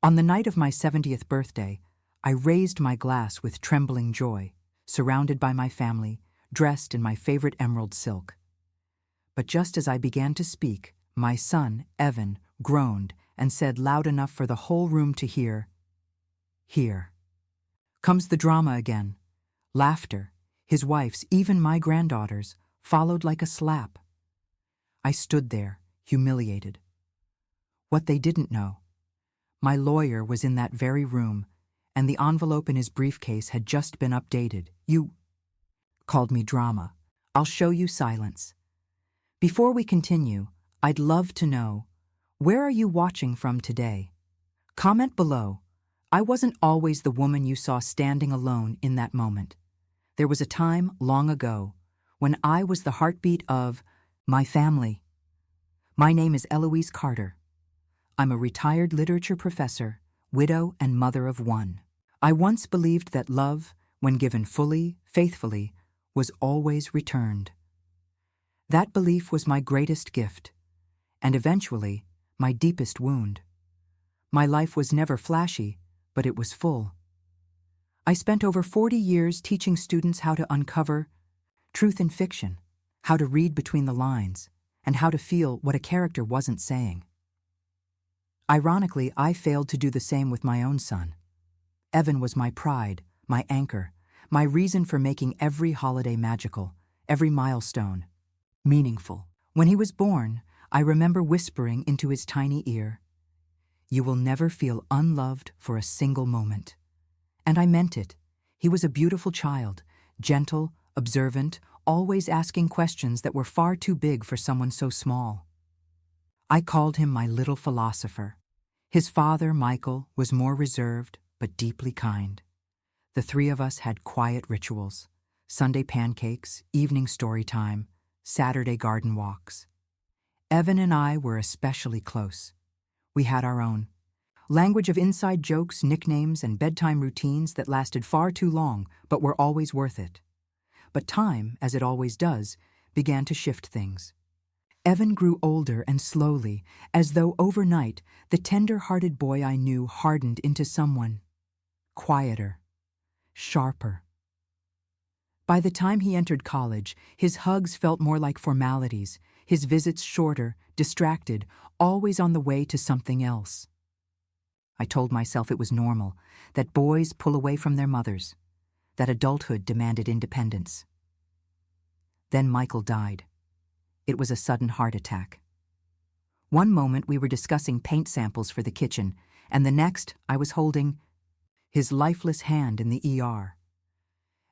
On the night of my 70th birthday, I raised my glass with trembling joy, surrounded by my family, dressed in my favorite emerald silk. But just as I began to speak, my son, Evan, groaned and said loud enough for the whole room to hear, "Here comes the drama again." Laughter, his wife's, even my granddaughter's, followed like a slap. I stood there, humiliated. What they didn't know: my lawyer was in that very room, and the envelope in his briefcase had just been updated. "You called me drama. I'll show you silence." Before we continue, I'd love to know, where are you watching from today? Comment below. I wasn't always the woman you saw standing alone in that moment. There was a time long ago when I was the heartbeat of my family. My name is Eloise Carter. I'm a retired literature professor, widow, and mother of one. I once believed that love, when given fully, faithfully, was always returned. That belief was my greatest gift, and eventually, my deepest wound. My life was never flashy, but it was full. I spent over 40 years teaching students how to uncover truth in fiction, how to read between the lines, and how to feel what a character wasn't saying. Ironically, I failed to do the same with my own son. Evan was my pride, my anchor, my reason for making every holiday magical, every milestone meaningful. When he was born, I remember whispering into his tiny ear, "You will never feel unloved for a single moment." And I meant it. He was a beautiful child, gentle, observant, always asking questions that were far too big for someone so small. I called him my little philosopher. His father, Michael, was more reserved but deeply kind. The three of us had quiet rituals: Sunday pancakes, evening story time, Saturday garden walks. Evan and I were especially close. We had our own language of inside jokes, nicknames, and bedtime routines that lasted far too long, but were always worth it. But time, as it always does, began to shift things. Evan grew older and slowly, as though overnight the tender-hearted boy I knew hardened into someone quieter, sharper. By the time he entered college, his hugs felt more like formalities, his visits shorter, distracted, always on the way to something else. I told myself it was normal, that boys pull away from their mothers, that adulthood demanded independence. Then Michael died. It was a sudden heart attack. One moment we were discussing paint samples for the kitchen, and the next I was holding his lifeless hand in the ER.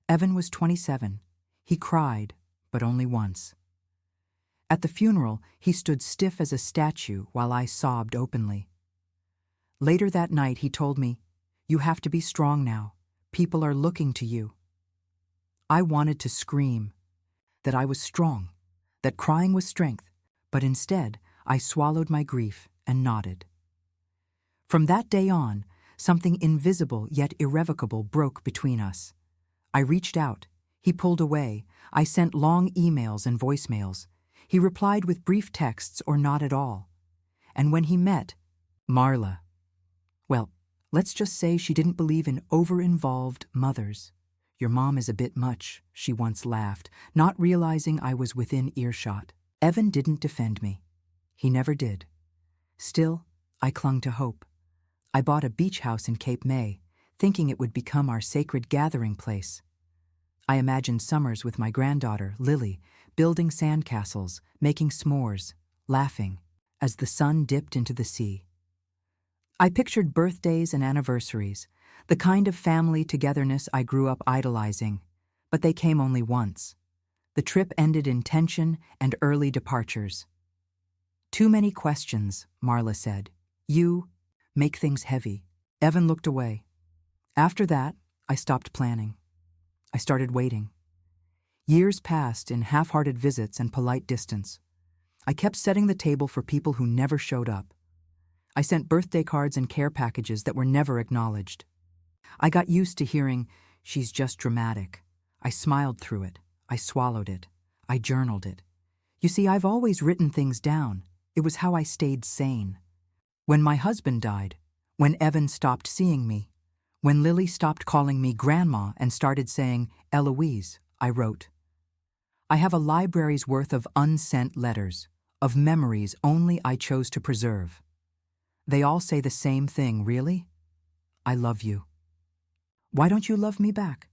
Evan was 27. He cried, but only once. At the funeral, he stood stiff as a statue while I sobbed openly. Later that night, he told me, "You have to be strong now. People are looking to you." I wanted to scream that I was strong, that crying was strength, but instead, I swallowed my grief and nodded. From that day on, something invisible yet irrevocable broke between us. I reached out. He pulled away. I sent long emails and voicemails. He replied with brief texts or not at all. And when he met Marla, well, let's just say she didn't believe in over-involved mothers. "Your mom is a bit much," she once laughed, not realizing I was within earshot. Evan didn't defend me. He never did. Still, I clung to hope. I bought a beach house in Cape May, thinking it would become our sacred gathering place. I imagined summers with my granddaughter, Lily, building sandcastles, making s'mores, laughing, as the sun dipped into the sea. I pictured birthdays and anniversaries, the kind of family togetherness I grew up idolizing, but they came only once. The trip ended in tension and early departures. "Too many questions," Marla said. "You make things heavy." Evan looked away. After that, I stopped planning. I started waiting. Years passed in half-hearted visits and polite distance. I kept setting the table for people who never showed up. I sent birthday cards and care packages that were never acknowledged. I got used to hearing, "She's just dramatic." I smiled through it. I swallowed it. I journaled it. You see, I've always written things down. It was how I stayed sane. When my husband died, When Evan stopped seeing me, when Lily stopped calling me Grandma and started saying Eloise, I wrote. I have a library's worth of unsent letters, of memories only I chose to preserve. They all say the same thing, really? I love you. Why don't you love me back?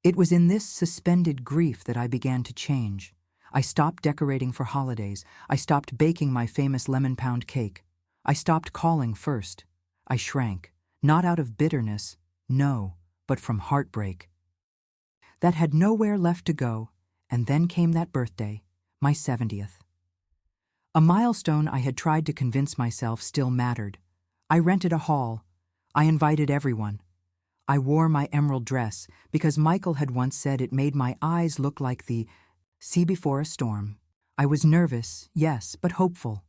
It was in this suspended grief that I began to change. I stopped decorating for holidays. I stopped baking my famous lemon pound cake. I stopped calling first. I shrank, not out of bitterness, no, but from heartbreak. That had nowhere left to go, and then came that birthday, my 70th. A milestone I had tried to convince myself still mattered. I rented a hall. I invited everyone. I wore my emerald dress because Michael had once said it made my eyes look like the sea before a storm. I was nervous, yes, but hopeful.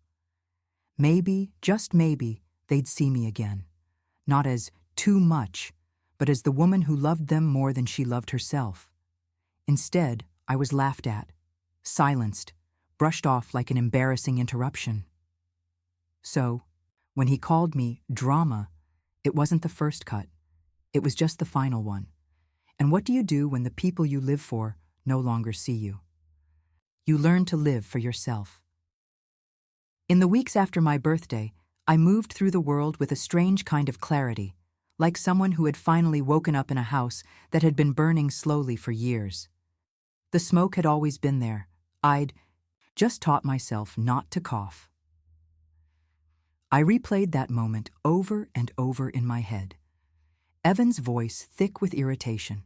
Maybe, just maybe, they'd see me again. Not as too much, but as the woman who loved them more than she loved herself. Instead, I was laughed at, silenced, brushed off like an embarrassing interruption. So, when he called me drama, it wasn't the first cut. It was just the final one. And what do you do when the people you live for no longer see you? You learn to live for yourself. In the weeks after my birthday, I moved through the world with a strange kind of clarity, like someone who had finally woken up in a house that had been burning slowly for years. The smoke had always been there. I'd just taught myself not to cough. I replayed that moment over and over in my head. Evan's voice thick with irritation,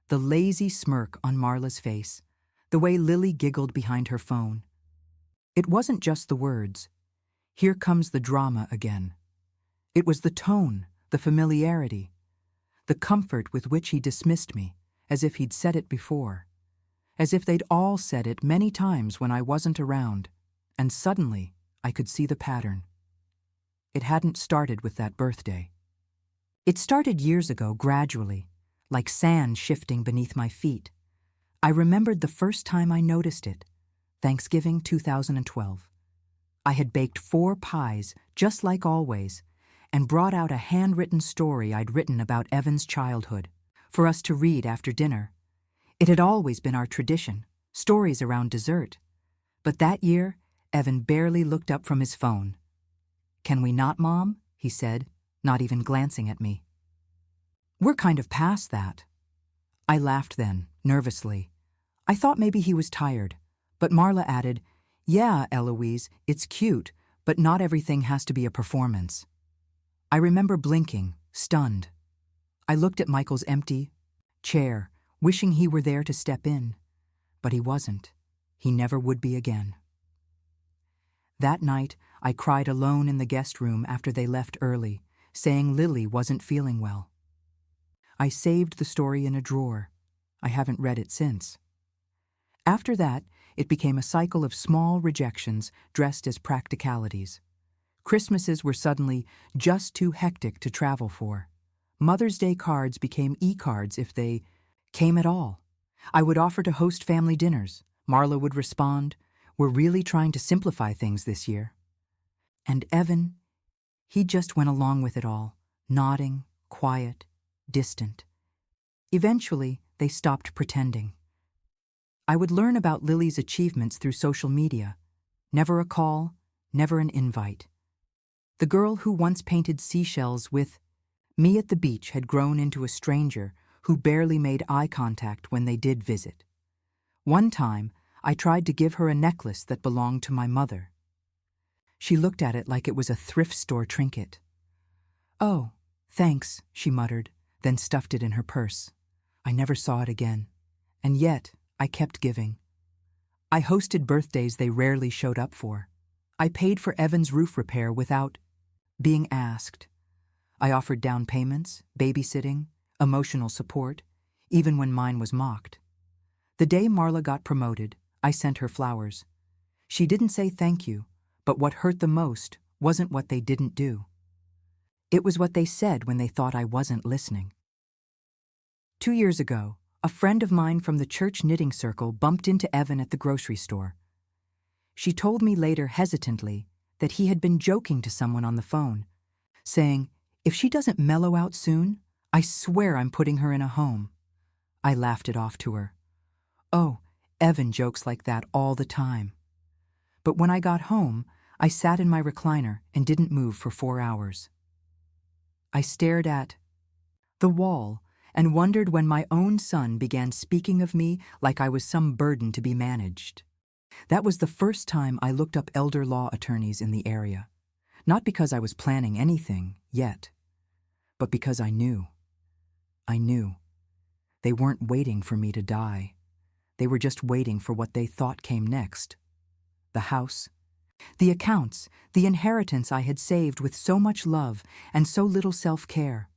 the lazy smirk on Marla's face, the way Lily giggled behind her phone. It wasn't just the words. Here comes the drama again. It was the tone, the familiarity, the comfort with which he dismissed me, as if he'd said it before, as if they'd all said it many times when I wasn't around, and suddenly I could see the pattern. It hadn't started with that birthday. It started years ago, gradually, like sand shifting beneath my feet. I remembered the first time I noticed it, Thanksgiving 2012. I had baked 4 pies, just like always, and brought out a handwritten story I'd written about Evan's childhood, for us to read after dinner. It had always been our tradition, stories around dessert. But that year, Evan barely looked up from his phone. "Can we not, Mom?" he said, not even glancing at me. "We're kind of past that." I laughed then, nervously. I thought maybe he was tired, but Marla added, "Yeah, Eloise, it's cute, but not everything has to be a performance." I remember blinking, stunned. I looked at Michael's empty chair, wishing he were there to step in. But he wasn't. He never would be again. That night, I cried alone in the guest room after they left early, saying Lily wasn't feeling well. I saved the story in a drawer. I haven't read it since. After that, it became a cycle of small rejections dressed as practicalities. Christmases were suddenly just too hectic to travel for. Mother's Day cards became e-cards if they came at all. I would offer to host family dinners. Marla would respond, "We're really trying to simplify things this year." And Evan, he just went along with it all, nodding, quiet, distant. Eventually, they stopped pretending. I would learn about Lily's achievements through social media. Never a call, never an invite. The girl who once painted seashells with me at the beach had grown into a stranger who barely made eye contact when they did visit. One time, I tried to give her a necklace that belonged to my mother. She looked at it like it was a thrift store trinket. "Oh, thanks," she muttered, then stuffed it in her purse. I never saw it again. And yet, I kept giving. I hosted birthdays they rarely showed up for. I paid for Evan's roof repair without being asked. I offered down payments, babysitting, emotional support, even when mine was mocked. The day Marla got promoted, I sent her flowers. She didn't say thank you, but what hurt the most wasn't what they didn't do. It was what they said when they thought I wasn't listening. 2 years ago, a friend of mine from the church knitting circle bumped into Evan at the grocery store. She told me later hesitantly that he had been joking to someone on the phone, saying, If she doesn't mellow out soon, I swear I'm putting her in a home. I laughed it off to her. Oh, Evan jokes like that all the time. But when I got home, I sat in my recliner and didn't move for 4 hours. I stared at the wall and wondered when my own son began speaking of me like I was some burden to be managed. That was the first time I looked up elder law attorneys in the area, not because I was planning anything yet, but because I knew. I knew. They weren't waiting for me to die. They were just waiting for what they thought came next. The house, the accounts, the inheritance I had saved with so much love and so little self-care.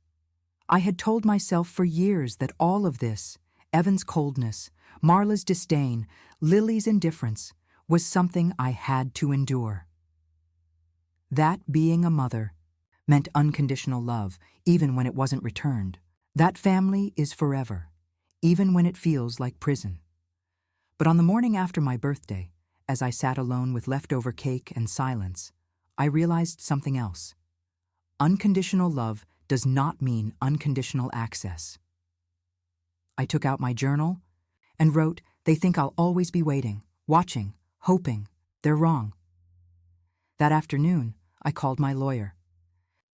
I had told myself for years that all of this, Evan's coldness, Marla's disdain, Lily's indifference, was something I had to endure. That being a mother meant unconditional love, even when it wasn't returned. That family is forever, even when it feels like prison. But on the morning after my birthday, as I sat alone with leftover cake and silence, I realized something else. Unconditional love does not mean unconditional access. I took out my journal and wrote, "They think I'll always be waiting, watching, hoping. They're wrong." That afternoon, I called my lawyer.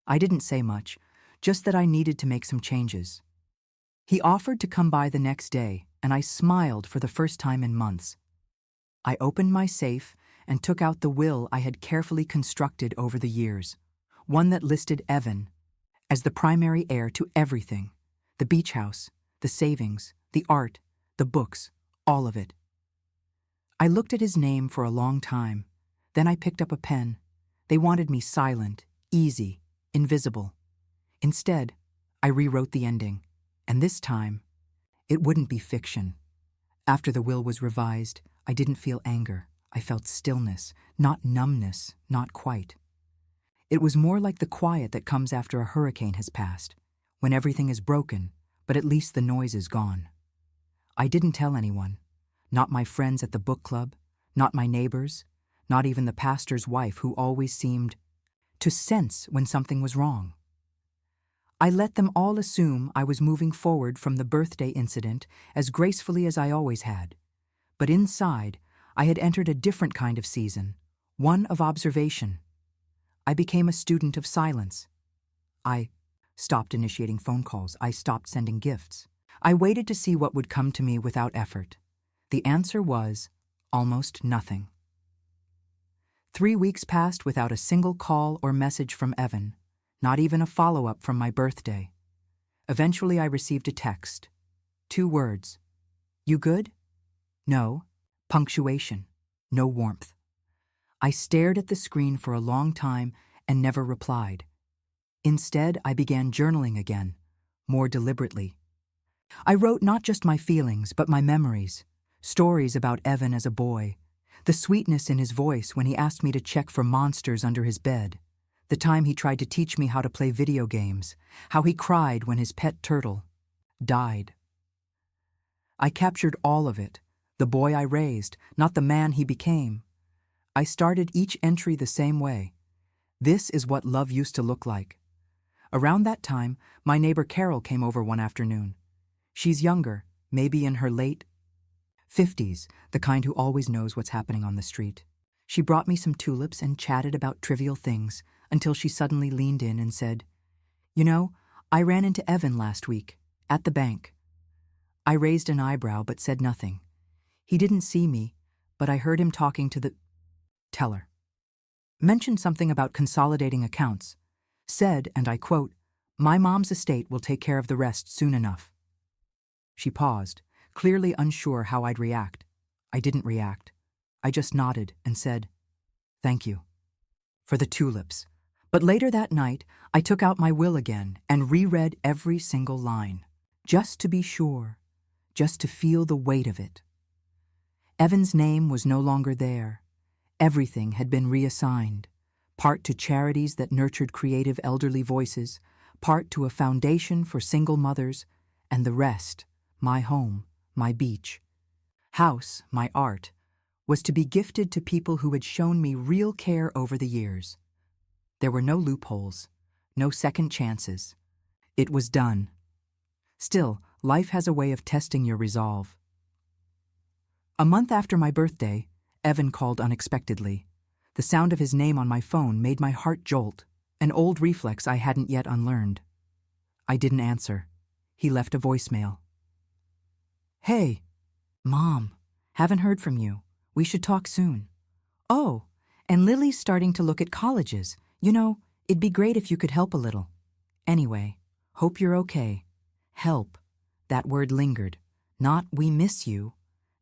I didn't say much, just that I needed to make some changes. He offered to come by the next day, and I smiled for the first time in months. I opened my safe and took out the will I had carefully constructed over the years, one that listed Evan as the primary heir to everything: the beach house, the savings, the art, the books, all of it. I looked at his name for a long time. Then I picked up a pen. They wanted me silent, easy, invisible. Instead, I rewrote the ending, and this time, it wouldn't be fiction. After the will was revised, I didn't feel anger. I felt stillness, not numbness, not quite. It was more like the quiet that comes after a hurricane has passed, when everything is broken, but at least the noise is gone. I didn't tell anyone, not my friends at the book club, not my neighbors, not even the pastor's wife who always seemed to sense when something was wrong. I let them all assume I was moving forward from the birthday incident as gracefully as I always had. But inside, I had entered a different kind of season, one of observation. I became a student of silence. I stopped initiating phone calls. I stopped sending gifts. I waited to see what would come to me without effort. The answer was almost nothing. 3 weeks passed without a single call or message from Evan, not even a follow-up from my birthday. Eventually, I received a text. 2 words. "You good?" No. Punctuation. No warmth. I stared at the screen for a long time and never replied. Instead, I began journaling again, more deliberately. I wrote not just my feelings, but my memories, stories about Evan as a boy, the sweetness in his voice when he asked me to check for monsters under his bed, the time he tried to teach me how to play video games, how he cried when his pet turtle died. I captured all of it, the boy I raised, not the man he became. I started each entry the same way. This is what love used to look like. Around that time, my neighbor Carol came over one afternoon. She's younger, maybe in her late 50s, the kind who always knows what's happening on the street. She brought me some tulips and chatted about trivial things until she suddenly leaned in and said, "You know, I ran into Evan last week, at the bank." I raised an eyebrow but said nothing. He didn't see me, but I heard him talking to the teller. Mentioned something about consolidating accounts. Said, and I quote, "My mom's estate will take care of the rest soon enough." She paused, clearly unsure how I'd react. I didn't react. I just nodded and said, "Thank you," for the tulips. But later that night, I took out my will again and reread every single line, just to be sure, just to feel the weight of it. Evan's name was no longer there. Everything had been reassigned, part to charities that nurtured creative elderly voices, part to a foundation for single mothers, and the rest, my home, my beach, house, my art, was to be gifted to people who had shown me real care over the years. There were no loopholes, no second chances. It was done. Still, life has a way of testing your resolve. A month after my birthday, Evan called unexpectedly. The sound of his name on my phone made my heart jolt, an old reflex I hadn't yet unlearned. I didn't answer. He left a voicemail. "Hey, Mom, haven't heard from you. We should talk soon. Oh, and Lily's starting to look at colleges. You know, it'd be great if you could help a little. Anyway, hope you're okay." Help. That word lingered. Not "we miss you."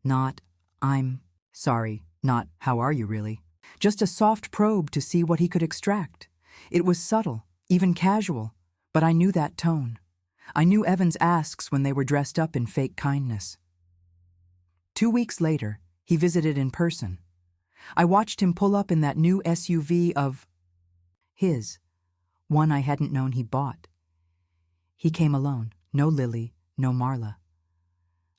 Not "I'm sorry." Not "how are you really?" Just a soft probe to see what he could extract. It was subtle, even casual, but I knew that tone. I knew Evan's asks when they were dressed up in fake kindness. 2 weeks later, he visited in person. I watched him pull up in that new SUV of his, one I hadn't known he bought. He came alone, no Lily, no Marla.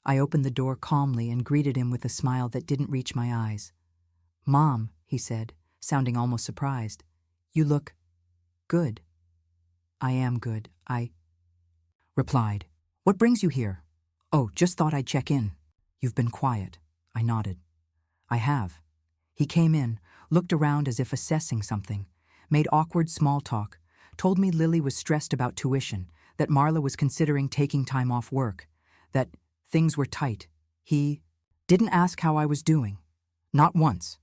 I opened the door calmly and greeted him with a smile that didn't reach my eyes. "Mom," he said, sounding almost surprised, "you look good." "I am good," I replied. "What brings you here?" "Oh, just thought I'd check in." "You've been quiet." I nodded. "I have." He came in, looked around as if assessing something, made awkward small talk, told me Lily was stressed about tuition, that Marla was considering taking time off work, that things were tight. He didn't ask how I was doing. Not once.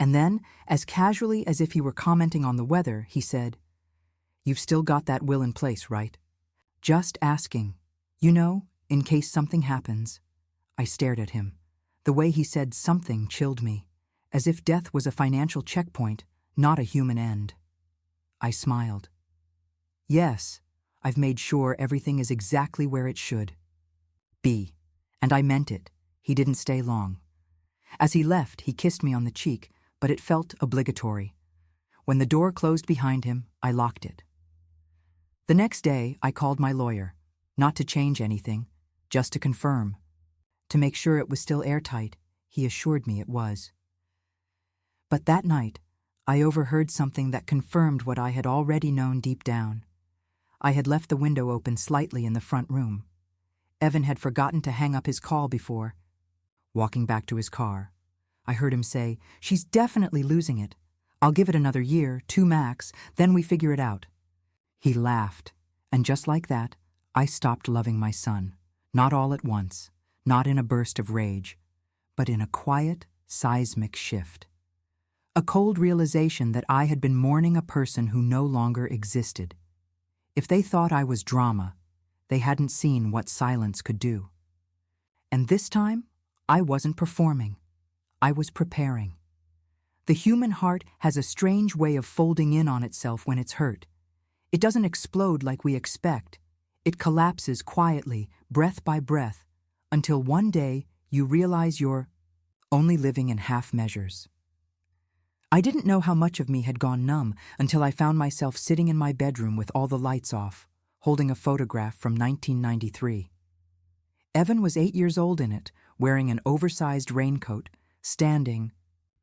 And then, as casually as if he were commenting on the weather, he said, "You've still got that will in place, right?" "Just asking. You know, in case something happens." I stared at him. The way he said something chilled me, as if death was a financial checkpoint, not a human end. I smiled. "Yes, I've made sure everything is exactly where it should be." And I meant it. He didn't stay long. As he left, he kissed me on the cheek, but it felt obligatory. When the door closed behind him, I locked it. The next day, I called my lawyer, not to change anything, just to confirm. To make sure it was still airtight, he assured me it was. But that night, I overheard something that confirmed what I had already known deep down. I had left the window open slightly in the front room. Evan had forgotten to hang up his call before. Walking back to his car, I heard him say, "She's definitely losing it. I'll give it another year, 2 max, then we figure it out." He laughed, and just like that, I stopped loving my son. Not all at once, not in a burst of rage, but in a quiet, seismic shift. A cold realization that I had been mourning a person who no longer existed. If they thought I was drama, they hadn't seen what silence could do. And this time, I wasn't performing. I was preparing. The human heart has a strange way of folding in on itself when it's hurt. It doesn't explode like we expect. It collapses quietly, breath by breath, until one day you realize you're only living in half measures. I didn't know how much of me had gone numb until I found myself sitting in my bedroom with all the lights off, holding a photograph from 1993. Evan was 8 years old in it, wearing an oversized raincoat, standing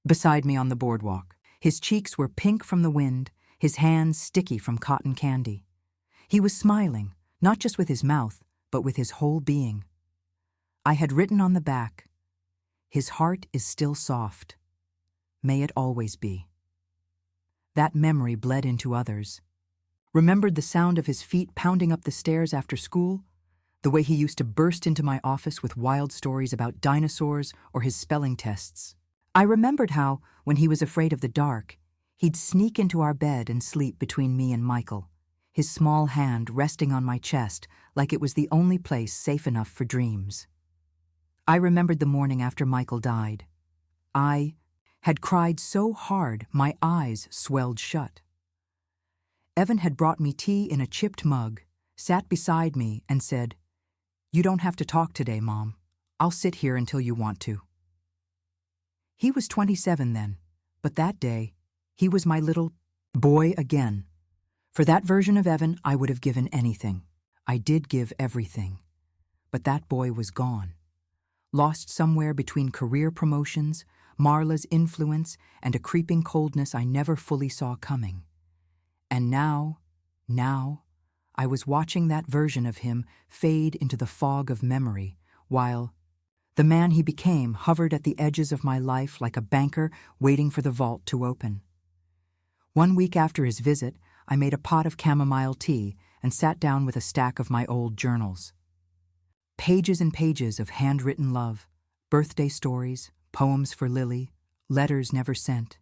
beside me on the boardwalk. His cheeks were pink from the wind, his hands sticky from cotton candy. He was smiling, not just with his mouth, but with his whole being. I had written on the back, "His heart is still soft. May it always be." That memory bled into others. Remembered the sound of his feet pounding up the stairs after school, the way he used to burst into my office with wild stories about dinosaurs or his spelling tests. I remembered how, when he was afraid of the dark, he'd sneak into our bed and sleep between me and Michael, his small hand resting on my chest like it was the only place safe enough for dreams. I remembered the morning after Michael died. I had cried so hard my eyes swelled shut. Evan had brought me tea in a chipped mug, sat beside me, and said, "You don't have to talk today, Mom. I'll sit here until you want to." He was 27 then, but that day, he was my little boy again. For that version of Evan, I would have given anything. I did give everything. But that boy was gone. Lost somewhere between career promotions, Marla's influence, and a creeping coldness I never fully saw coming. And now, Now, I was watching that version of him fade into the fog of memory, while the man he became hovered at the edges of my life like a banker waiting for the vault to open. 1 week after his visit, I made a pot of chamomile tea and sat down with a stack of my old journals. Pages and pages of handwritten love, birthday stories, poems for Lily, letters never sent.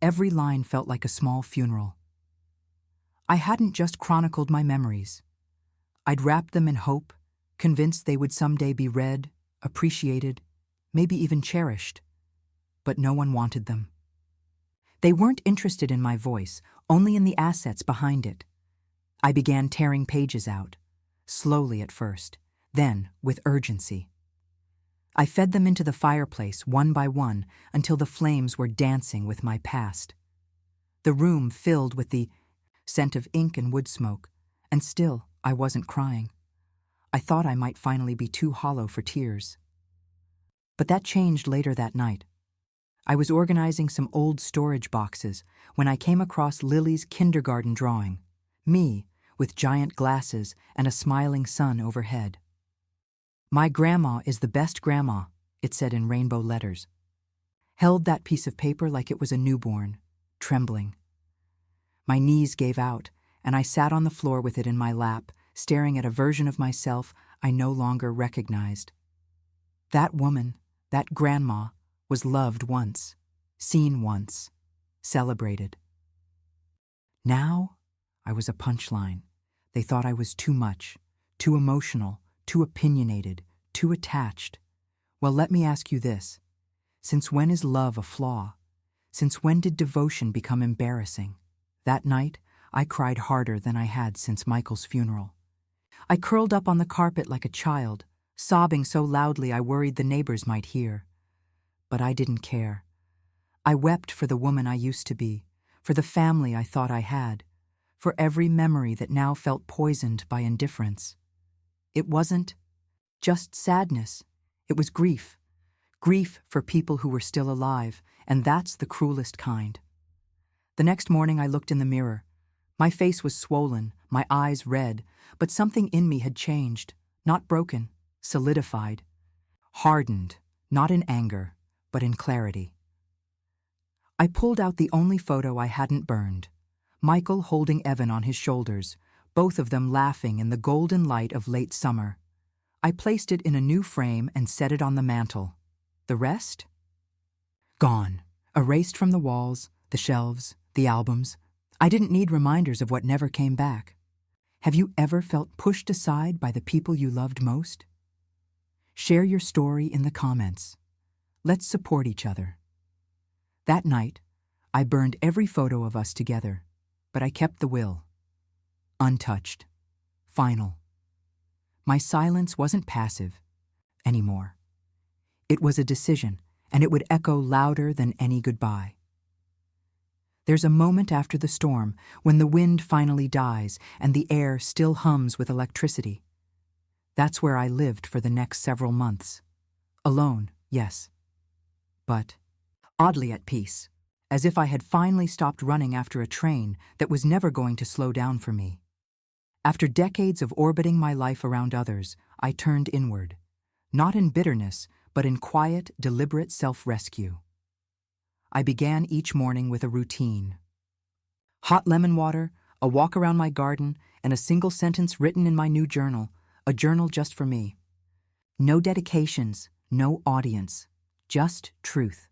Every line felt like a small funeral. I hadn't just chronicled my memories. I'd wrapped them in hope, convinced they would someday be read, appreciated, maybe even cherished. But no one wanted them. They weren't interested in my voice, only in the assets behind it. I began tearing pages out, slowly at first, then with urgency. I fed them into the fireplace one by one until the flames were dancing with my past. The room filled with the scent of ink and wood smoke, and still I wasn't crying. I thought I might finally be too hollow for tears. But that changed later that night. I was organizing some old storage boxes when I came across Lily's kindergarten drawing, me with giant glasses and a smiling sun overhead. "My grandma is the best grandma," it said in rainbow letters. Held that piece of paper like it was a newborn, trembling. My knees gave out, and I sat on the floor with it in my lap, staring at a version of myself I no longer recognized. That woman, that grandma, was loved once, seen once, celebrated. Now, I was a punchline. They thought I was too much, too emotional, too opinionated, too attached. Well, let me ask you this. Since when is love a flaw? Since when did devotion become embarrassing? That night, I cried harder than I had since Michael's funeral. I curled up on the carpet like a child, sobbing so loudly I worried the neighbors might hear. But I didn't care. I wept for the woman I used to be, for the family I thought I had, for every memory that now felt poisoned by indifference. It wasn't just sadness, it was grief. Grief for people who were still alive, and that's the cruelest kind. The next morning I looked in the mirror. My face was swollen, my eyes red, but something in me had changed, not broken, solidified, hardened, not in anger, but in clarity. I pulled out the only photo I hadn't burned, Michael holding Evan on his shoulders, both of them laughing in the golden light of late summer. I placed it in a new frame and set it on the mantel. The rest? Gone, erased from the walls, the shelves, the albums. I didn't need reminders of what never came back. Have you ever felt pushed aside by the people you loved most? Share your story in the comments. Let's support each other. That night, I burned every photo of us together, but I kept the will. Untouched. Final. My silence wasn't passive anymore. It was a decision, and it would echo louder than any goodbye. There's a moment after the storm when the wind finally dies and the air still hums with electricity. That's where I lived for the next several months. Alone, yes, but oddly at peace, as if I had finally stopped running after a train that was never going to slow down for me. After decades of orbiting my life around others, I turned inward, not in bitterness, but in quiet, deliberate self-rescue. I began each morning with a routine. Hot lemon water, a walk around my garden, and a single sentence written in my new journal, a journal just for me. No dedications, no audience, just truth.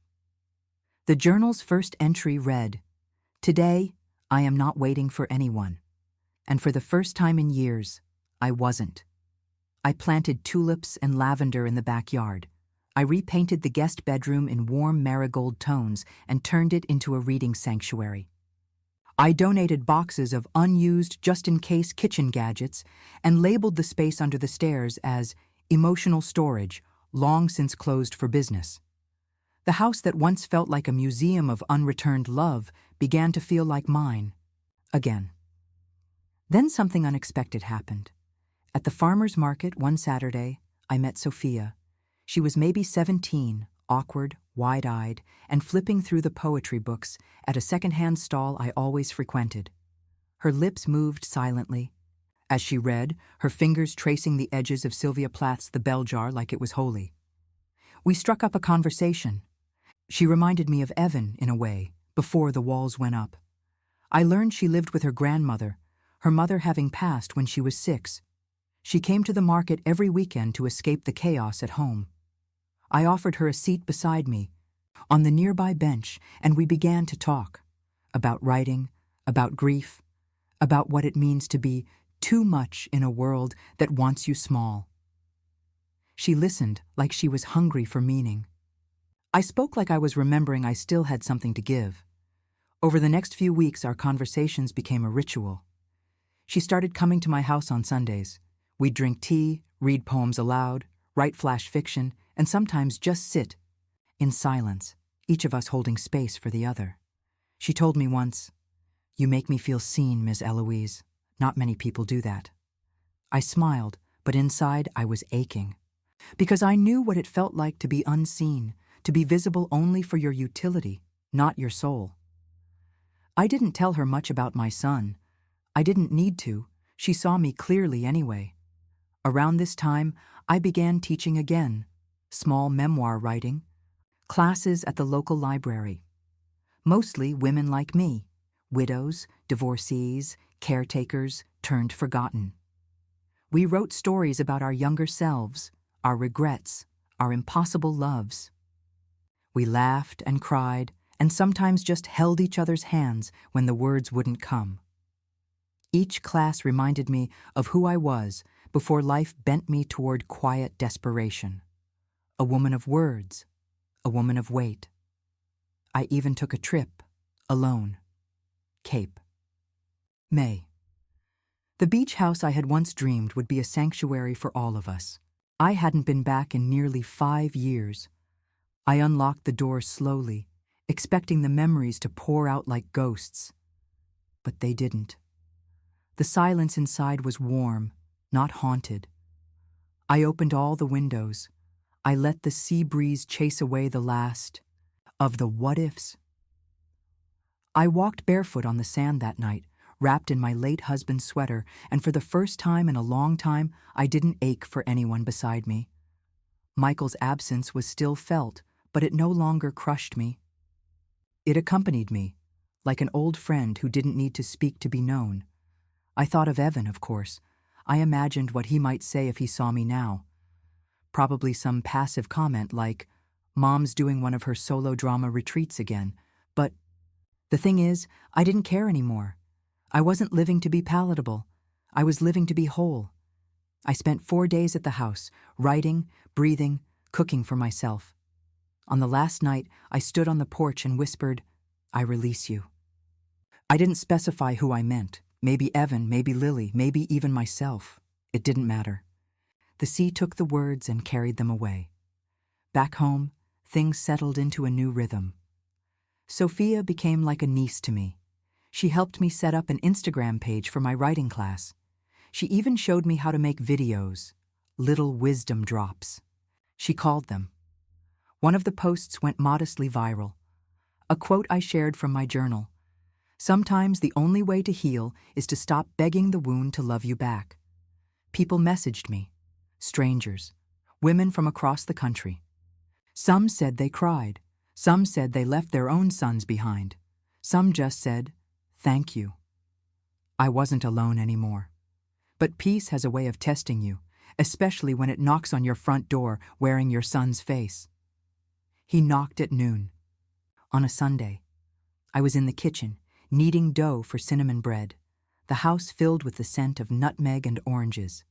The journal's first entry read, "Today, I am not waiting for anyone." And for the first time in years, I wasn't. I planted tulips and lavender in the backyard. I repainted the guest bedroom in warm marigold tones and turned it into a reading sanctuary. I donated boxes of unused just-in-case kitchen gadgets and labeled the space under the stairs as emotional storage, long since closed for business. The house that once felt like a museum of unreturned love began to feel like mine, again. Then something unexpected happened. At the farmer's market one Saturday, I met Sophia. She was maybe 17, awkward, wide-eyed, and flipping through the poetry books at a second-hand stall I always frequented. Her lips moved silently. As she read, her fingers tracing the edges of Sylvia Plath's The Bell Jar like it was holy. We struck up a conversation. She reminded me of Evan, in a way, before the walls went up. I learned she lived with her grandmother, her mother having passed when she was 6. She came to the market every weekend to escape the chaos at home. I offered her a seat beside me, on the nearby bench, and we began to talk. About writing, about grief, about what it means to be too much in a world that wants you small. She listened like she was hungry for meaning. I spoke like I was remembering I still had something to give. Over the next few weeks, our conversations became a ritual. She started coming to my house on Sundays. We'd drink tea, read poems aloud, write flash fiction, and sometimes just sit, in silence, each of us holding space for the other. She told me once, "You make me feel seen, Miss Eloise. Not many people do that." I smiled, but inside I was aching. Because I knew what it felt like to be unseen, to be visible only for your utility, not your soul. I didn't tell her much about my son. I didn't need to. She saw me clearly anyway. Around this time, I began teaching again, small memoir writing, classes at the local library. Mostly women like me, widows, divorcees, caretakers, turned forgotten. We wrote stories about our younger selves, our regrets, our impossible loves. We laughed and cried, and sometimes just held each other's hands when the words wouldn't come. Each class reminded me of who I was before life bent me toward quiet desperation. A woman of words, a woman of weight. I even took a trip, alone. Cape. May. The beach house I had once dreamed would be a sanctuary for all of us. I hadn't been back in nearly 5 years. I unlocked the door slowly, expecting the memories to pour out like ghosts. But they didn't. The silence inside was warm, not haunted. I opened all the windows. I let the sea breeze chase away the last of the what-ifs. I walked barefoot on the sand that night, wrapped in my late husband's sweater, and for the first time in a long time, I didn't ache for anyone beside me. Michael's absence was still felt, but it no longer crushed me. It accompanied me, like an old friend who didn't need to speak to be known. I thought of Evan, of course. I imagined what he might say if he saw me now. Probably some passive comment like, "Mom's doing one of her solo drama retreats again." But the thing is, I didn't care anymore. I wasn't living to be palatable. I was living to be whole. I spent 4 days at the house, writing, breathing, cooking for myself. On the last night, I stood on the porch and whispered, "I release you." I didn't specify who I meant. Maybe Evan, maybe Lily, maybe even myself. It didn't matter. The sea took the words and carried them away. Back home, things settled into a new rhythm. Sophia became like a niece to me. She helped me set up an Instagram page for my writing class. She even showed me how to make videos, little wisdom drops. She called them. One of the posts went modestly viral. A quote I shared from my journal. "Sometimes the only way to heal is to stop begging the wound to love you back." People messaged me. Strangers. Women from across the country. Some said they cried. Some said they left their own sons behind. Some just said, "Thank you." I wasn't alone anymore. But peace has a way of testing you, especially when it knocks on your front door wearing your son's face. He knocked at noon. On a Sunday. I was in the kitchen, kneading dough for cinnamon bread, the house filled with the scent of nutmeg and oranges.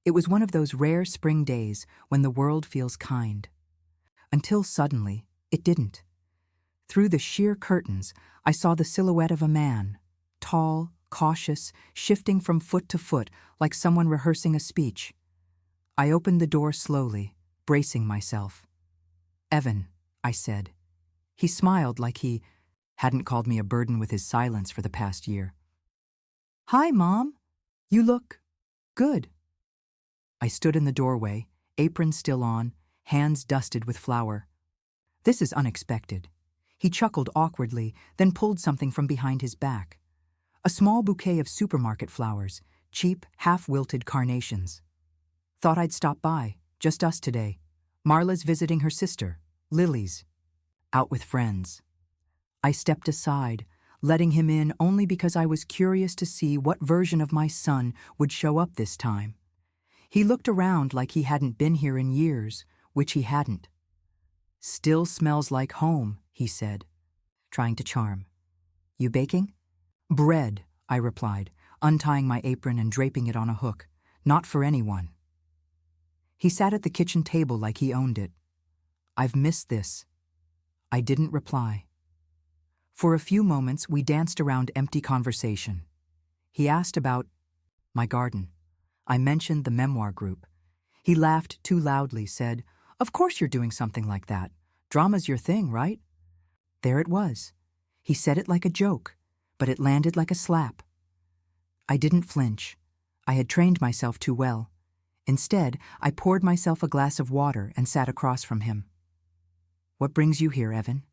It was one of those rare spring days when the world feels kind. Until suddenly, it didn't. Through the sheer curtains, I saw the silhouette of a man, tall, cautious, shifting from foot to foot like someone rehearsing a speech. I opened the door slowly, bracing myself. "Evan," I said. He smiled like he hadn't called me a burden with his silence for the past year. "Hi, Mom. You look good." I stood in the doorway, apron still on, hands dusted with flour. "This is unexpected." He chuckled awkwardly, then pulled something from behind his back. A small bouquet of supermarket flowers, cheap, half-wilted carnations. Thought I'd stop by, just us today. Marla's visiting her sister, Lily's. Out with friends. I stepped aside, letting him in only because I was curious to see what version of my son would show up this time. He looked around like he hadn't been here in years, which he hadn't. "Still smells like home," he said, trying to charm. "You baking?" "Bread," I replied, untying my apron and draping it on a hook. "Not for anyone." He sat at the kitchen table like he owned it. "I've missed this." I didn't reply. For a few moments, we danced around empty conversation. He asked about my garden. I mentioned the memoir group. He laughed too loudly, said, "Of course you're doing something like that. Drama's your thing, right?" There it was. He said it like a joke, but it landed like a slap. I didn't flinch. I had trained myself too well. Instead, I poured myself a glass of water and sat across from him. "What brings you here, Evan?"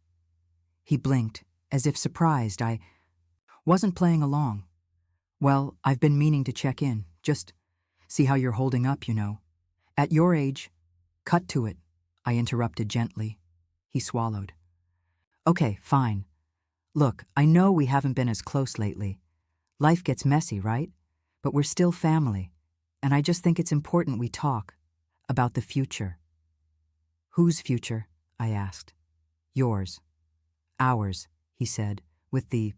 He blinked, as if surprised I wasn't playing along. "Well, I've been meaning to check in, just see how you're holding up, you know. At your age—" "Cut to it," I interrupted gently. He swallowed. "Okay, fine. Look, I know we haven't been as close lately. Life gets messy, right? But we're still family, and I just think it's important we talk about the future." "Whose future?" I asked. "Yours." "Ours," he said, with the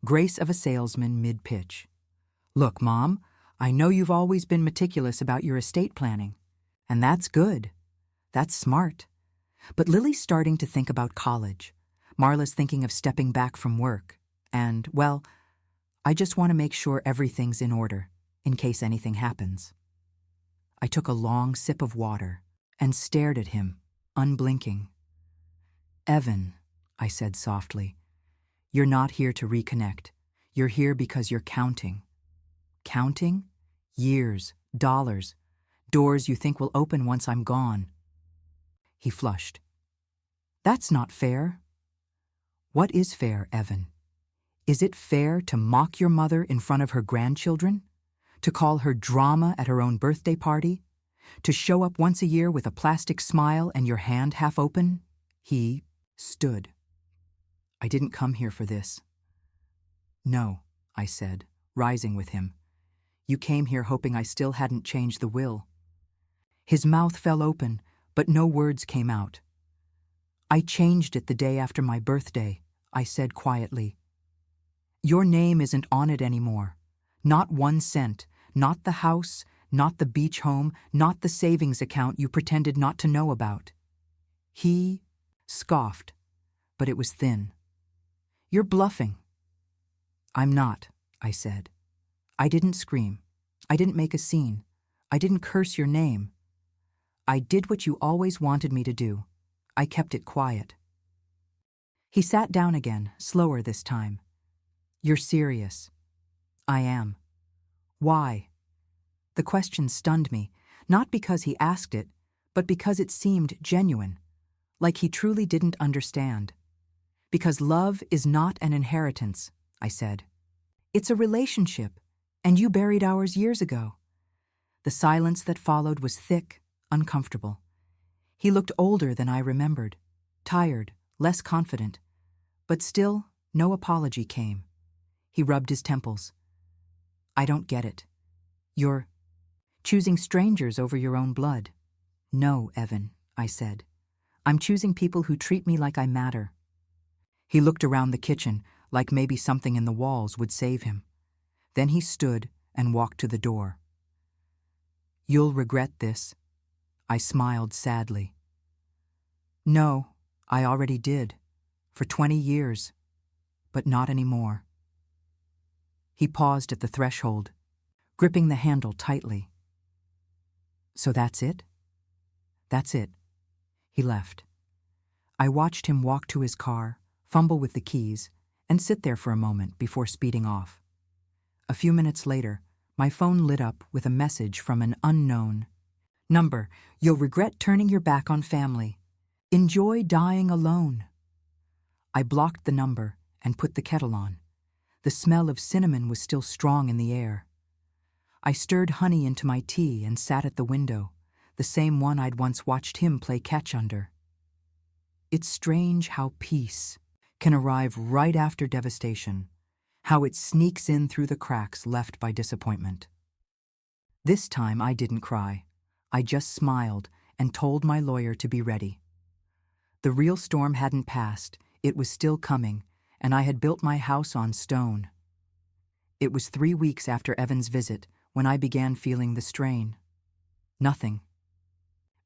grace of a salesman mid-pitch. "Look, Mom, I know you've always been meticulous about your estate planning, and that's good. That's smart. But Lily's starting to think about college. Marla's thinking of stepping back from work. And, well, I just want to make sure everything's in order, in case anything happens." I took a long sip of water and stared at him, unblinking. "Evan," I said softly, "you're not here to reconnect. You're here because you're counting." "Counting? Years, dollars, doors you think will open once I'm gone." He flushed. "That's not fair." "What is fair, Evan? Is it fair to mock your mother in front of her grandchildren? To call her drama at her own birthday party? To show up once a year with a plastic smile and your hand half open?" He stood. "I didn't come here for this." "No," I said, rising with him. "You came here hoping I still hadn't changed the will." His mouth fell open, but no words came out. "I changed it the day after my birthday," I said quietly. "Your name isn't on it anymore. Not 1 cent, not the house, not the beach home, not the savings account you pretended not to know about." He scoffed, but it was thin. "You're bluffing." "I'm not," I said. "I didn't scream. I didn't make a scene. I didn't curse your name. I did what you always wanted me to do. I kept it quiet." He sat down again, slower this time. "You're serious." "I am." "Why?" The question stunned me, not because he asked it, but because it seemed genuine, like he truly didn't understand. "Because love is not an inheritance," I said. "It's a relationship, and you buried ours years ago." The silence that followed was thick, uncomfortable. He looked older than I remembered, tired, less confident. But still, no apology came. He rubbed his temples. "I don't get it. You're choosing strangers over your own blood." "No, Evan," I said. "I'm choosing people who treat me like I matter." He looked around the kitchen, like maybe something in the walls would save him. Then he stood and walked to the door. "You'll regret this." I smiled sadly. "No, I already did. For 20 years. But not anymore." He paused at the threshold, gripping the handle tightly. "So that's it?" "That's it." He left. I watched him walk to his car, fumble with the keys, and sit there for a moment before speeding off. A few minutes later, my phone lit up with a message from an unknown number. "You'll regret turning your back on family. Enjoy dying alone." I blocked the number and put the kettle on. The smell of cinnamon was still strong in the air. I stirred honey into my tea and sat at the window, the same one I'd once watched him play catch under. It's strange how peace can arrive right after devastation, how it sneaks in through the cracks left by disappointment. This time I didn't cry. I just smiled and told my lawyer to be ready. The real storm hadn't passed, it was still coming, and I had built my house on stone. It was 3 weeks after Evan's visit when I began feeling the strain. Nothing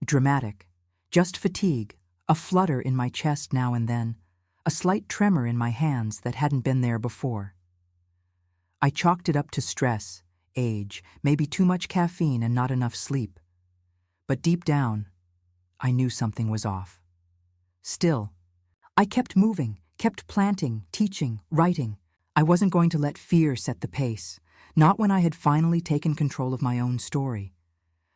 dramatic, just fatigue, a flutter in my chest now and then, a slight tremor in my hands that hadn't been there before. I chalked it up to stress, age, maybe too much caffeine and not enough sleep. But deep down, I knew something was off. Still, I kept moving, kept planting, teaching, writing. I wasn't going to let fear set the pace, not when I had finally taken control of my own story.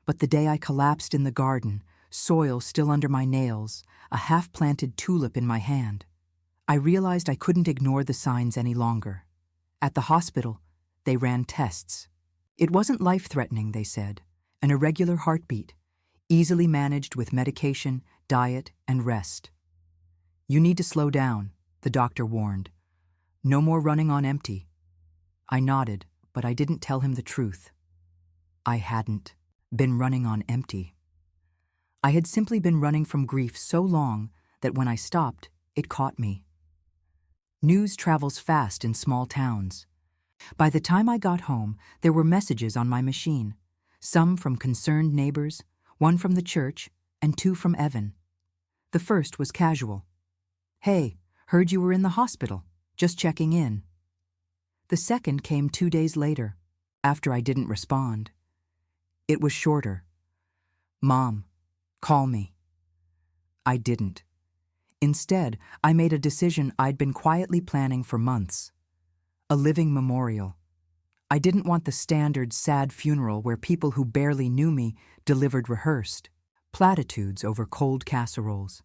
But the day I collapsed in the garden, soil still under my nails, a half-planted tulip in my hand, I realized I couldn't ignore the signs any longer. At the hospital, they ran tests. It wasn't life-threatening, they said. An irregular heartbeat, easily managed with medication, diet, and rest. You need to slow down, the doctor warned. No more running on empty. I nodded, but I didn't tell him the truth. I hadn't been running on empty. I had simply been running from grief so long that when I stopped, it caught me. News travels fast in small towns. By the time I got home, there were messages on my machine, some from concerned neighbors, one from the church, and 2 from Evan. The first was casual. "Hey, heard you were in the hospital. Just checking in." The second came 2 days later, after I didn't respond. It was shorter. "Mom, call me." I didn't. Instead, I made a decision I'd been quietly planning for months. A living memorial. I didn't want the standard sad funeral where people who barely knew me delivered rehearsed platitudes over cold casseroles.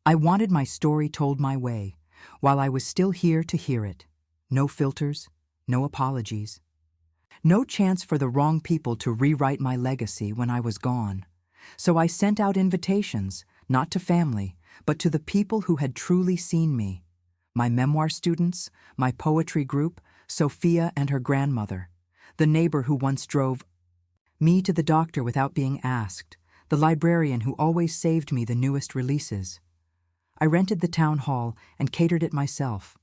I wanted my story told my way, while I was still here to hear it. No filters, no apologies. No chance for the wrong people to rewrite my legacy when I was gone. So I sent out invitations, not to family, but to the people who had truly seen me. My memoir students, my poetry group, Sophia and her grandmother, the neighbor who once drove me to the doctor without being asked, the librarian who always saved me the newest releases. I rented the town hall and catered it myself.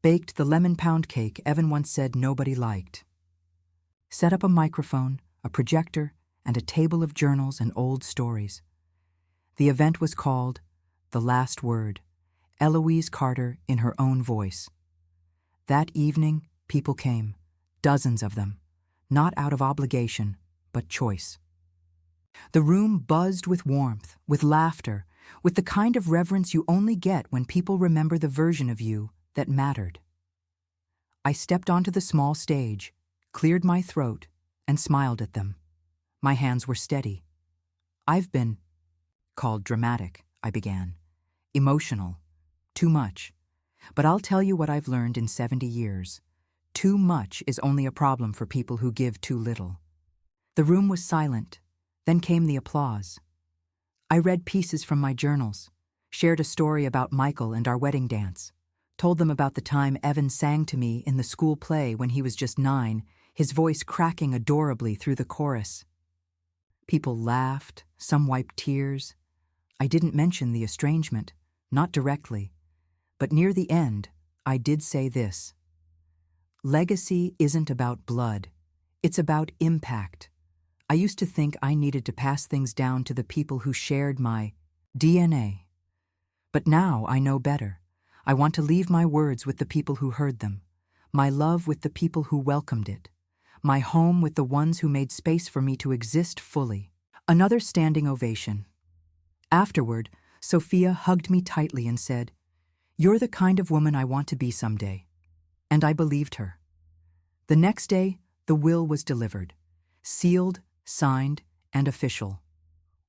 Baked the lemon pound cake Evan once said nobody liked. Set up a microphone, a projector, and a table of journals and old stories. The event was called The Last Word, Eloise Carter in her own voice. That evening, people came, dozens of them, not out of obligation, but choice. The room buzzed with warmth, with laughter, with the kind of reverence you only get when people remember the version of you that mattered. I stepped onto the small stage, cleared my throat, and smiled at them. My hands were steady. "I've been called dramatic," I began. "Emotional. Too much. But I'll tell you what I've learned in 70 years. Too much is only a problem for people who give too little." The room was silent. Then came the applause. I read pieces from my journals, shared a story about Michael and our wedding dance, told them about the time Evan sang to me in the school play when he was just 9, his voice cracking adorably through the chorus. People laughed, some wiped tears. I didn't mention the estrangement, not directly, but near the end, I did say this. Legacy isn't about blood. It's about impact. I used to think I needed to pass things down to the people who shared my DNA. But now I know better. I want to leave my words with the people who heard them, my love with the people who welcomed it, my home with the ones who made space for me to exist fully. Another standing ovation. Afterward, Sophia hugged me tightly and said, "You're the kind of woman I want to be someday." And I believed her. The next day, the will was delivered, sealed, signed, and official.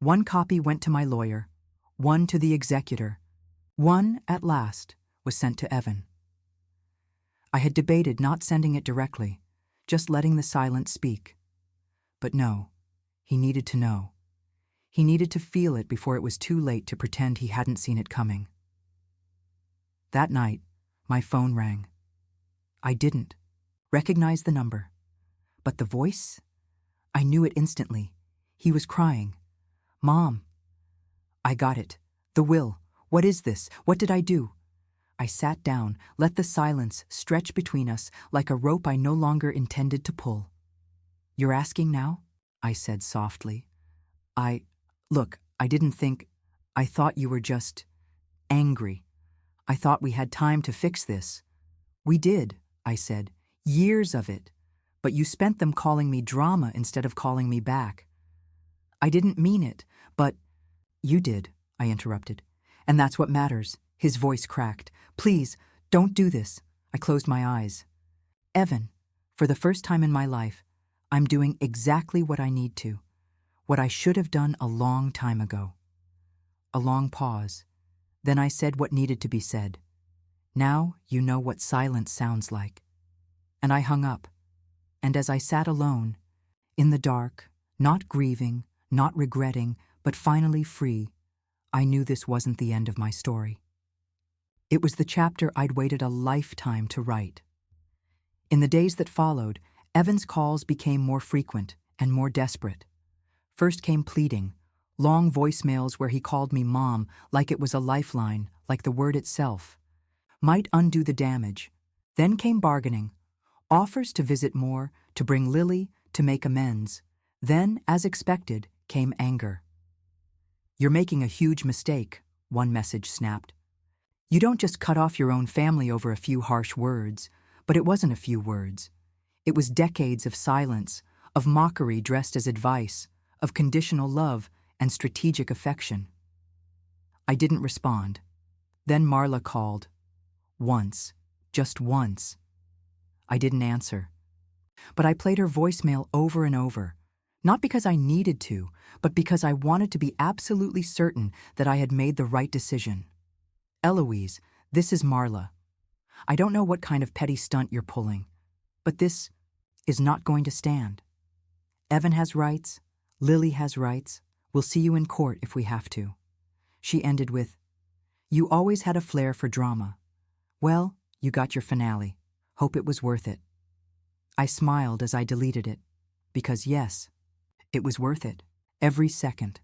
One copy went to my lawyer, one to the executor, one, at last, was sent to Evan. I had debated not sending it directly, just letting the silence speak. But no, he needed to know. He needed to feel it before it was too late to pretend he hadn't seen it coming. That night, my phone rang. I didn't recognize the number. But the voice? I knew it instantly. He was crying. "Mom." I got it. The will. What is this? What did I do? I sat down, let the silence stretch between us like a rope I no longer intended to pull. "You're asking now?" I said softly. Look, I didn't think. I thought you were just angry. I thought we had time to fix this." "We did," I said. "Years of it. But you spent them calling me drama instead of calling me back." "I didn't mean it, but—" "You did," I interrupted. "And that's what matters." His voice cracked. "Please, don't do this." I closed my eyes. "Evan, for the first time in my life, I'm doing exactly what I need to. What I should have done a long time ago." A long pause. Then I said what needed to be said. "Now you know what silence sounds like." And I hung up. And as I sat alone, in the dark, not grieving, not regretting, but finally free, I knew this wasn't the end of my story. It was the chapter I'd waited a lifetime to write. In the days that followed, Evan's calls became more frequent and more desperate. First came pleading, long voicemails where he called me Mom like it was a lifeline, like the word itself might undo the damage. Then came bargaining, offers to visit more, to bring Lily, to make amends. Then, as expected, came anger. "You're making a huge mistake," one message snapped. "You don't just cut off your own family over a few harsh words." But it wasn't a few words. It was decades of silence, of mockery dressed as advice, of conditional love and strategic affection. I didn't respond. Then Marla called. Once. Just once. I didn't answer. But I played her voicemail over and over, not because I needed to, but because I wanted to be absolutely certain that I had made the right decision. "Eloise, this is Marla. I don't know what kind of petty stunt you're pulling, but this is not going to stand. Evan has rights, Lily has rights, we'll see you in court if we have to." She ended with, "You always had a flair for drama. Well, you got your finale. Hope it was worth it." I smiled as I deleted it, because yes, it was worth it. Every second.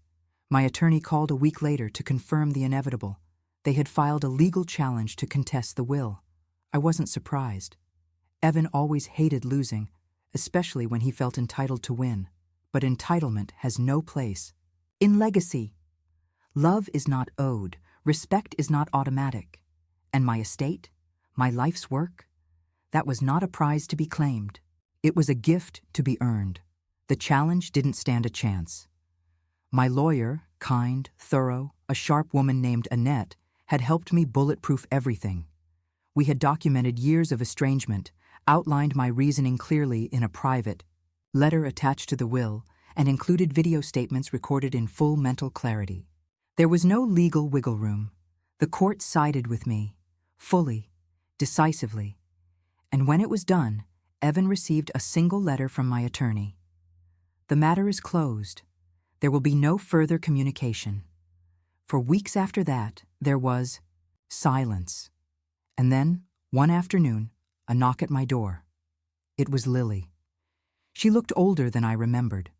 My attorney called a week later to confirm the inevitable. They had filed a legal challenge to contest the will. I wasn't surprised. Evan always hated losing, especially when he felt entitled to win. But entitlement has no place in legacy. Love is not owed, respect is not automatic. And my estate, my life's work, that was not a prize to be claimed. It was a gift to be earned. The challenge didn't stand a chance. My lawyer, kind, thorough, a sharp woman named Annette, had helped me bulletproof everything. We had documented years of estrangement, outlined my reasoning clearly in a private letter attached to the will, and included video statements recorded in full mental clarity. There was no legal wiggle room. The court sided with me, fully, decisively. And when it was done, Evan received a single letter from my attorney. "The matter is closed. There will be no further communication." For weeks after that, there was silence. And then, one afternoon, a knock at my door. It was Lily. She looked older than I remembered,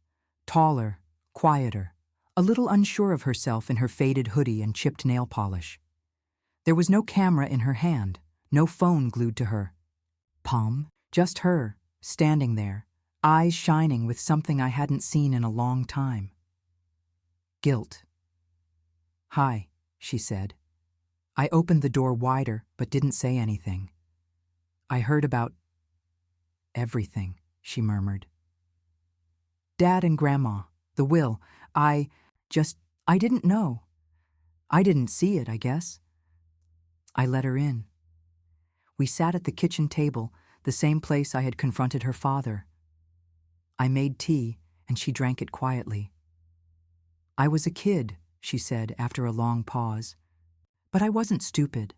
taller, quieter, a little unsure of herself in her faded hoodie and chipped nail polish. There was no camera in her hand, no phone glued to her palm, just her, standing there, eyes shining with something I hadn't seen in a long time. Guilt. "Hi," she said. I opened the door wider, but didn't say anything. "I heard about everything," she murmured. "Dad and Grandma, the will, I didn't know. I didn't see it, I guess." I let her in. We sat at the kitchen table, the same place I had confronted her father. I made tea, and she drank it quietly. "I was a kid," she said after a long pause. "But I wasn't stupid.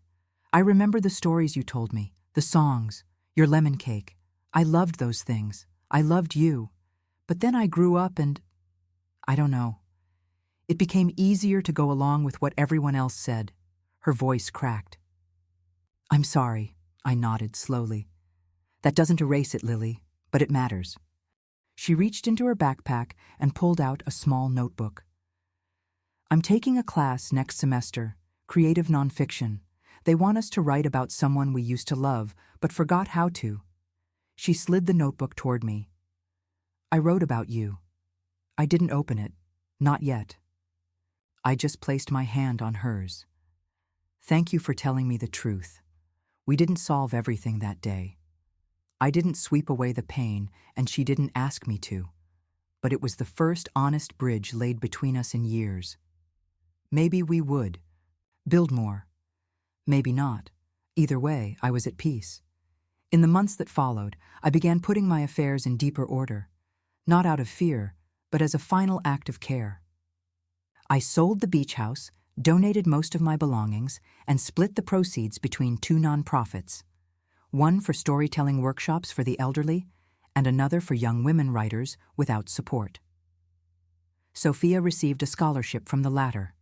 I remember the stories you told me, the songs, Your lemon cake. I loved those things. I loved you. But then I grew up and I don't know. It became easier to go along with what everyone else said. Her voice cracked. I'm sorry, I nodded slowly. That doesn't erase it, Lily, but it matters. She reached into her backpack and pulled out a small notebook. I'm taking a class next semester, creative nonfiction. They want us to write about someone we used to love, but forgot how to. She slid the notebook toward me. I wrote about you. I didn't open it. Not yet. I just placed my hand on hers. Thank you for telling me the truth. We didn't solve everything that day. I didn't sweep away the pain, and she didn't ask me to. But it was the first honest bridge laid between us in years. Maybe we would build more. Maybe not. Either way, I was at peace. In the months that followed, I began putting my affairs in deeper order, not out of fear, but as a final act of care. I sold the beach house, donated most of my belongings, and split the proceeds between two nonprofits, one for storytelling workshops for the elderly and another for young women writers without support. Sophia received a scholarship from the latter.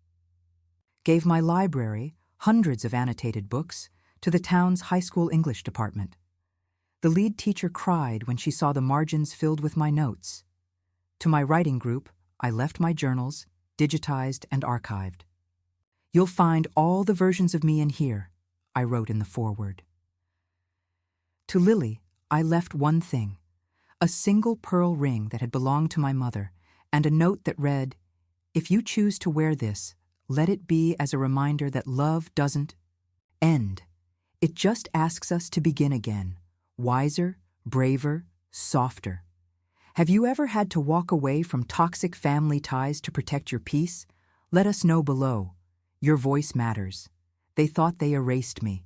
Gave my library, hundreds of annotated books, to the town's high school English department. The lead teacher cried when she saw the margins filled with my notes. To my writing group, I left my journals, digitized and archived. You'll find all the versions of me in here, I wrote in the foreword. To Lily, I left one thing, a single pearl ring that had belonged to my mother, and a note that read, "If you choose to wear this, let it be as a reminder that love doesn't end. It just asks us to begin again, wiser, braver, softer. Have you ever had to walk away from toxic family ties to protect your peace? Let us know below. Your voice matters. They thought they erased me.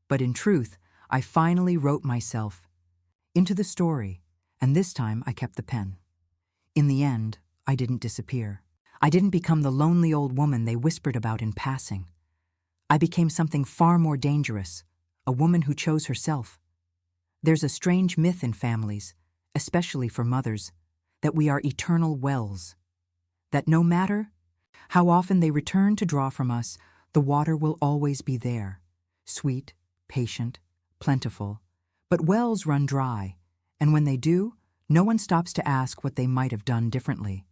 But in truth, I finally wrote myself into the story, and this time I kept the pen. In the end, I didn't disappear. I didn't become the lonely old woman they whispered about in passing. I became something far more dangerous, a woman who chose herself. There's a strange myth in families, especially for mothers, that we are eternal wells, that no matter how often they return to draw from us, the water will always be there, sweet, patient, plentiful. But wells run dry, and when they do, no one stops to ask what they might have done differently.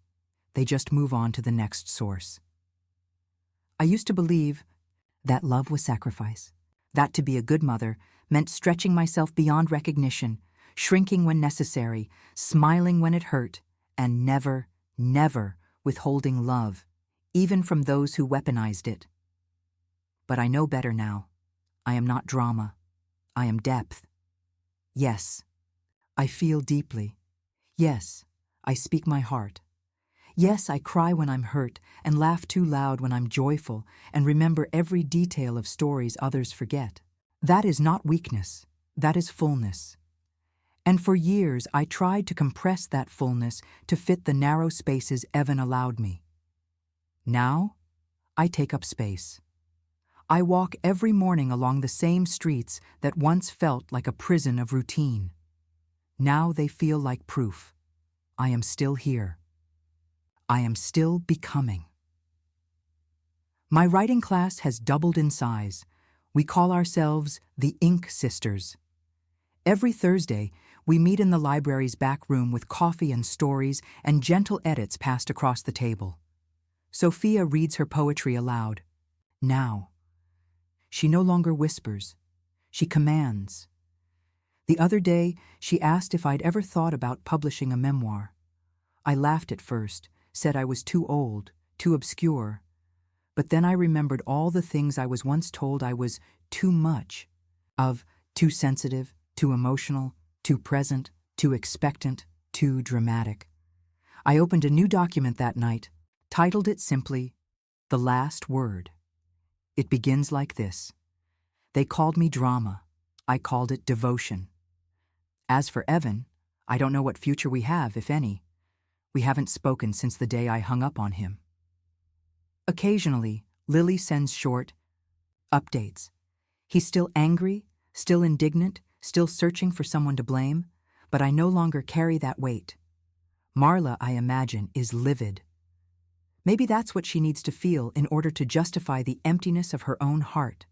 They just move on to the next source. I used to believe that love was sacrifice, that to be a good mother meant stretching myself beyond recognition, shrinking when necessary, smiling when it hurt, and never, never withholding love, even from those who weaponized it. But I know better now. I am not drama. I am depth. Yes, I feel deeply. Yes, I speak my heart. Yes, I cry when I'm hurt and laugh too loud when I'm joyful and remember every detail of stories others forget. That is not weakness. That is fullness. And for years, I tried to compress that fullness to fit the narrow spaces Evan allowed me. Now, I take up space. I walk every morning along the same streets that once felt like a prison of routine. Now they feel like proof. I am still here. I am still becoming. My writing class has doubled in size. We call ourselves the Ink Sisters. Every Thursday, we meet in the library's back room with coffee and stories and gentle edits passed across the table. Sophia reads her poetry aloud. Now. She no longer whispers. She commands. The other day, she asked if I'd ever thought about publishing a memoir. I laughed at first, said I was too old, too obscure. But then I remembered all the things I was once told I was too much of, too sensitive, too emotional, too present, too expectant, too dramatic. I opened a new document that night, titled it simply, The Last Word. It begins like this. They called me drama. I called it devotion. As for Evan, I don't know what future we have, if any. We haven't spoken since the day I hung up on him. Occasionally, Lily sends short updates. He's still angry, still indignant, still searching for someone to blame, but I no longer carry that weight. Marla, I imagine, is livid. Maybe that's what she needs to feel in order to justify the emptiness of her own heart.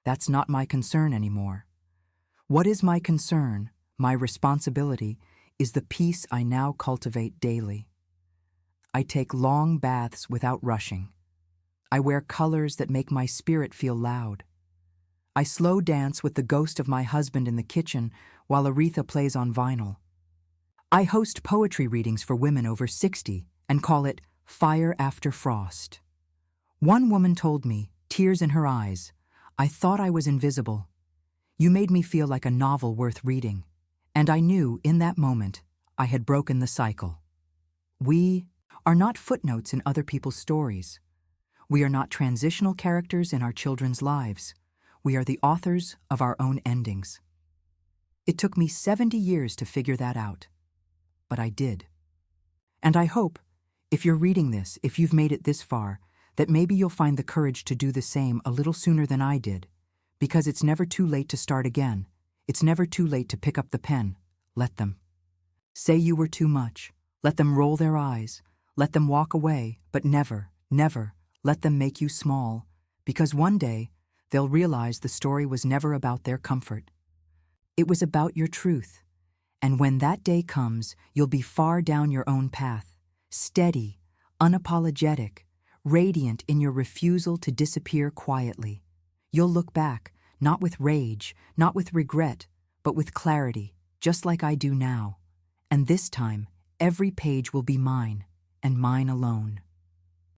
That's not my concern anymore. What is my concern, my responsibility, is the peace I now cultivate daily. I take long baths without rushing. I wear colors that make my spirit feel loud. I slow dance with the ghost of my husband in the kitchen while Aretha plays on vinyl. I host poetry readings for women over 60 and call it Fire After Frost. One woman told me, tears in her eyes, "I thought I was invisible. You made me feel like a novel worth reading." And I knew in that moment I had broken the cycle. We are not footnotes in other people's stories. We are not transitional characters in our children's lives. We are the authors of our own endings. It took me 70 years to figure that out. But I did. And I hope, if you're reading this, if you've made it this far, that maybe you'll find the courage to do the same a little sooner than I did, because it's never too late to start again. It's never too late to pick up the pen. Let them. Say you were too much. Let them roll their eyes. Let them walk away, but never, never let them make you small, because one day they'll realize the story was never about their comfort. It was about your truth. And when that day comes, you'll be far down your own path, steady, unapologetic, radiant in your refusal to disappear quietly. You'll look back, not with rage, not with regret, but with clarity, just like I do now. And this time, every page will be mine, and mine alone.